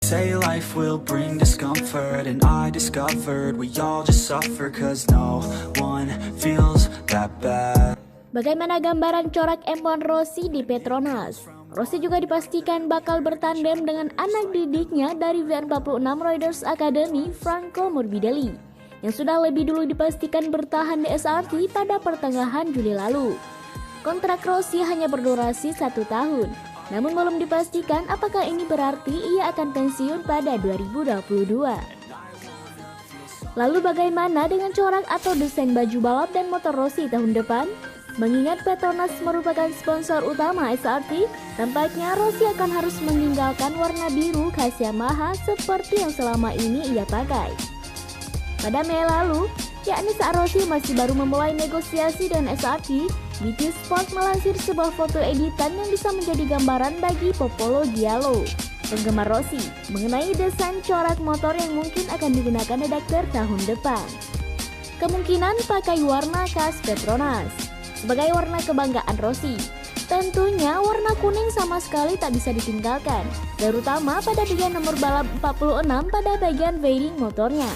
Say life will bring discomfort, and I discovered we all just suffer cause no one feels that bad. Bagaimana gambaran corak M1 Rossi di Petronas? Rossi juga dipastikan bakal bertandem dengan anak didiknya dari V46 Riders Academy, Franco Morbidelli, yang sudah lebih dulu dipastikan bertahan di SRT pada pertengahan Juli lalu. Kontrak Rossi hanya berdurasi 1 tahun, namun belum dipastikan apakah ini berarti ia akan pensiun pada 2022. Lalu bagaimana dengan corak atau desain baju balap dan motor Rossi tahun depan? Mengingat Petronas merupakan sponsor utama SRT, tampaknya Rossi akan harus meninggalkan warna biru khas Yamaha seperti yang selama ini ia pakai. Pada Mei lalu, yakni saat Rossi masih baru memulai negosiasi dengan SRT, BT Sport melansir sebuah foto editan yang bisa menjadi gambaran bagi Popolo Giallo, penggemar Rossi, mengenai desain corak motor yang mungkin akan digunakan redaktur tahun depan. Kemungkinan pakai warna khas Petronas sebagai warna kebanggaan Rossi. Tentunya warna kuning sama sekali tak bisa ditinggalkan, terutama pada bagian nomor balap 46 pada bagian fairing motornya.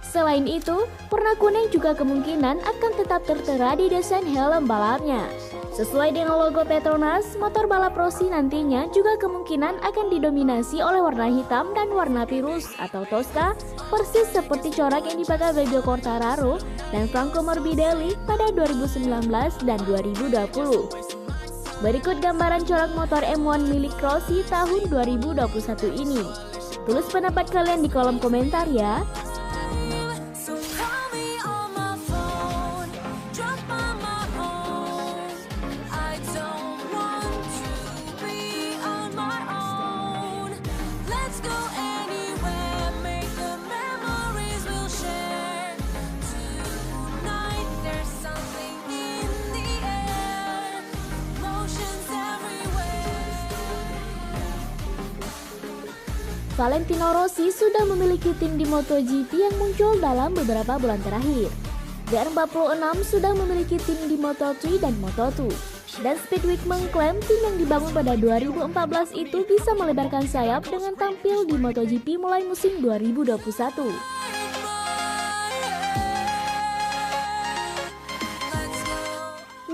Selain itu, warna kuning juga kemungkinan akan tetap tertera di desain helm balapnya. Sesuai dengan logo Petronas, motor balap Rossi nantinya juga kemungkinan akan didominasi oleh warna hitam dan warna virus atau Tosca, persis seperti corak yang dipakai Fabio Quartararo dan Franco Morbidelli pada 2019 dan 2020. Berikut gambaran corak motor M1 milik Rossi tahun 2021 ini. Tulis pendapat kalian di kolom komentar ya. Valentino Rossi sudah memiliki tim di MotoGP yang muncul dalam beberapa bulan terakhir. VR46 sudah memiliki tim di Moto3 dan Moto2. Dan Speedweek mengklaim tim yang dibangun pada 2014 itu bisa melebarkan sayap dengan tampil di MotoGP mulai musim 2021.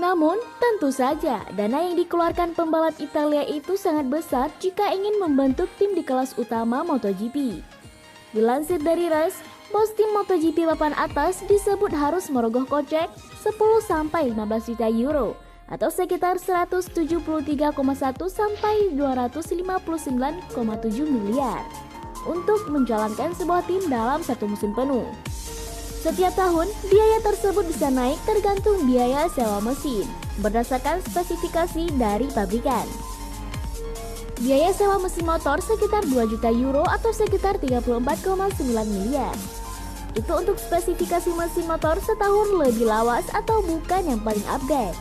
Namun, tentu saja dana yang dikeluarkan pembalap Italia itu sangat besar jika ingin membentuk tim di kelas utama MotoGP. Dilansir dari Race, bos tim MotoGP papan atas disebut harus merogoh kocek 10-15 juta euro atau sekitar 173,1 sampai 259,7 miliar untuk menjalankan sebuah tim dalam satu musim penuh. Setiap tahun, biaya tersebut bisa naik tergantung biaya sewa mesin, berdasarkan spesifikasi dari pabrikan. Biaya sewa mesin motor sekitar 2 juta euro atau sekitar 34,9 miliar. Itu untuk spesifikasi mesin motor setahun lebih lawas atau bukan yang paling update.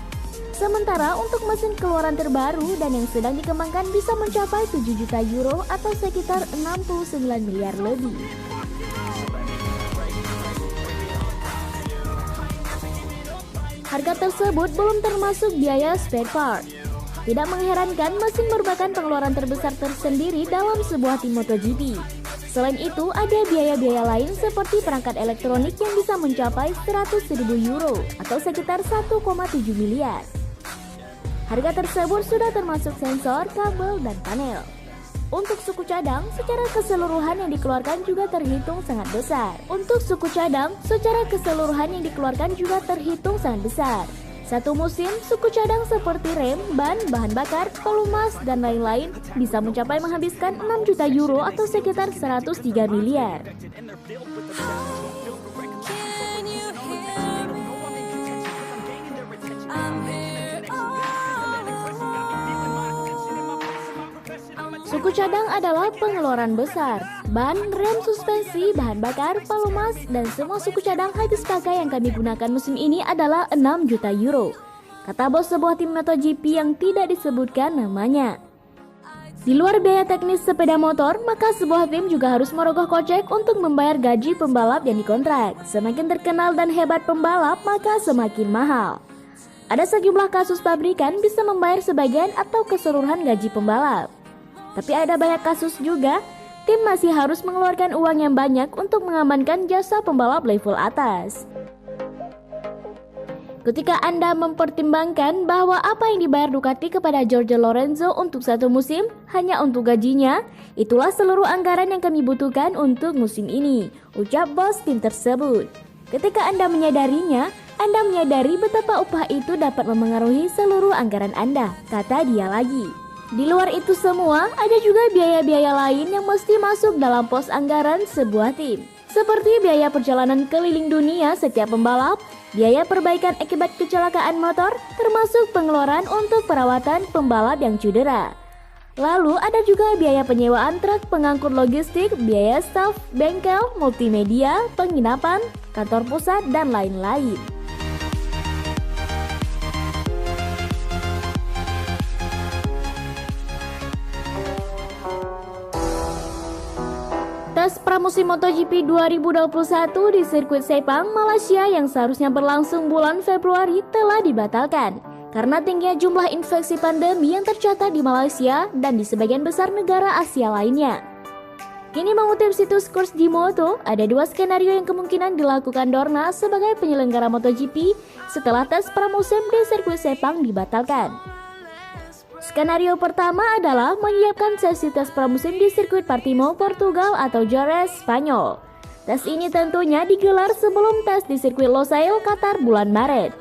Sementara untuk mesin keluaran terbaru dan yang sedang dikembangkan bisa mencapai 7 juta euro atau sekitar 69 miliar lebih. Harga tersebut belum termasuk biaya spare part. Tidak mengherankan, mesin merupakan pengeluaran terbesar tersendiri dalam sebuah tim MotoGP. Selain itu, ada biaya-biaya lain seperti perangkat elektronik yang bisa mencapai 100.000 euro atau sekitar 1,7 miliar. Harga tersebut sudah termasuk sensor, kabel, dan panel. Untuk suku cadang, secara keseluruhan yang dikeluarkan juga terhitung sangat besar. Satu musim, suku cadang seperti rem, ban, bahan bakar, pelumas, dan lain-lain bisa mencapai menghabiskan 6 juta euro atau sekitar 103 miliar. Suku cadang adalah pengeluaran besar. Ban, rem, suspensi, bahan bakar, pelumas, dan semua suku cadang habis pakai yang kami gunakan musim ini adalah 6 juta euro, kata bos sebuah tim MotoGP yang tidak disebutkan namanya. Di luar biaya teknis sepeda motor, maka sebuah tim juga harus merogoh kocek untuk membayar gaji pembalap yang dikontrak. Semakin terkenal dan hebat pembalap, maka semakin mahal. Ada sejumlah kasus pabrikan bisa membayar sebagian atau keseluruhan gaji pembalap. Tapi ada banyak kasus juga tim masih harus mengeluarkan uang yang banyak untuk mengamankan jasa pembalap level atas. Ketika Anda mempertimbangkan bahwa apa yang dibayar Ducati kepada Jorge Lorenzo untuk satu musim hanya untuk gajinya, itulah seluruh anggaran yang kami butuhkan untuk musim ini, ucap bos tim tersebut. Ketika Anda menyadarinya, Anda menyadari betapa upah itu dapat memengaruhi seluruh anggaran Anda, kata dia lagi. Di luar itu semua, ada juga biaya-biaya lain yang mesti masuk dalam pos anggaran sebuah tim. Seperti biaya perjalanan keliling dunia setiap pembalap, biaya perbaikan akibat kecelakaan motor, termasuk pengeluaran untuk perawatan pembalap yang cedera. Lalu ada juga biaya penyewaan truk pengangkut logistik, biaya staf, bengkel, multimedia, penginapan, kantor pusat, dan lain-lain. Tes pramusim MotoGP 2021 di sirkuit Sepang, Malaysia yang seharusnya berlangsung bulan Februari telah dibatalkan karena tingginya jumlah infeksi pandemi yang tercatat di Malaysia dan di sebagian besar negara Asia lainnya. Kini mengutip situs Course di Moto, ada dua skenario yang kemungkinan dilakukan Dorna sebagai penyelenggara MotoGP setelah tes pramusim di sirkuit Sepang dibatalkan. Skenario pertama adalah menyiapkan sesi tes pramusim di sirkuit Portimao, Portugal atau Jerez, Spanyol. Tes ini tentunya digelar sebelum tes di sirkuit Losail, Qatar bulan Maret.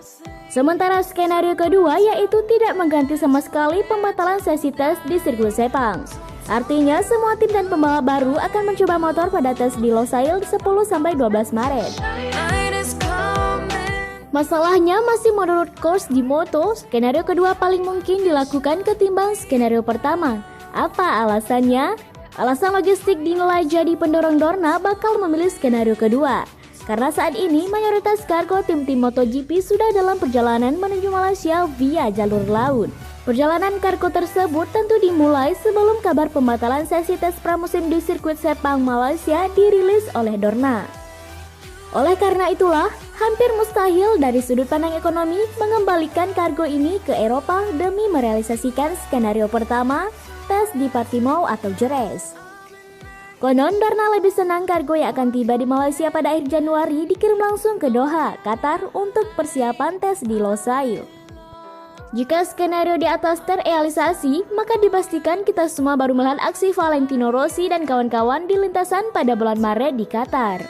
Sementara skenario kedua yaitu tidak mengganti sama sekali pembatalan sesi tes di sirkuit Sepang. Artinya semua tim dan pembalap baru akan mencoba motor pada tes di Losail 10-12 Maret. Masalahnya masih menurut Course di Moto, skenario kedua paling mungkin dilakukan ketimbang skenario pertama. Apa alasannya? Alasan logistik dinilai jadi pendorong Dorna bakal memilih skenario kedua. Karena saat ini mayoritas kargo tim-tim MotoGP sudah dalam perjalanan menuju Malaysia via jalur laut. Perjalanan kargo tersebut tentu dimulai sebelum kabar pembatalan sesi tes pramusim di sirkuit Sepang Malaysia dirilis oleh Dorna. Oleh karena itulah, hampir mustahil dari sudut pandang ekonomi mengembalikan kargo ini ke Eropa demi merealisasikan skenario pertama, tes di Portimao atau Jerez. Konon Dorna lebih senang kargo yang akan tiba di Malaysia pada akhir Januari dikirim langsung ke Doha, Qatar untuk persiapan tes di Losail. Jika skenario di atas terrealisasi, maka dipastikan kita semua baru melihat aksi Valentino Rossi dan kawan-kawan di lintasan pada bulan Maret di Qatar.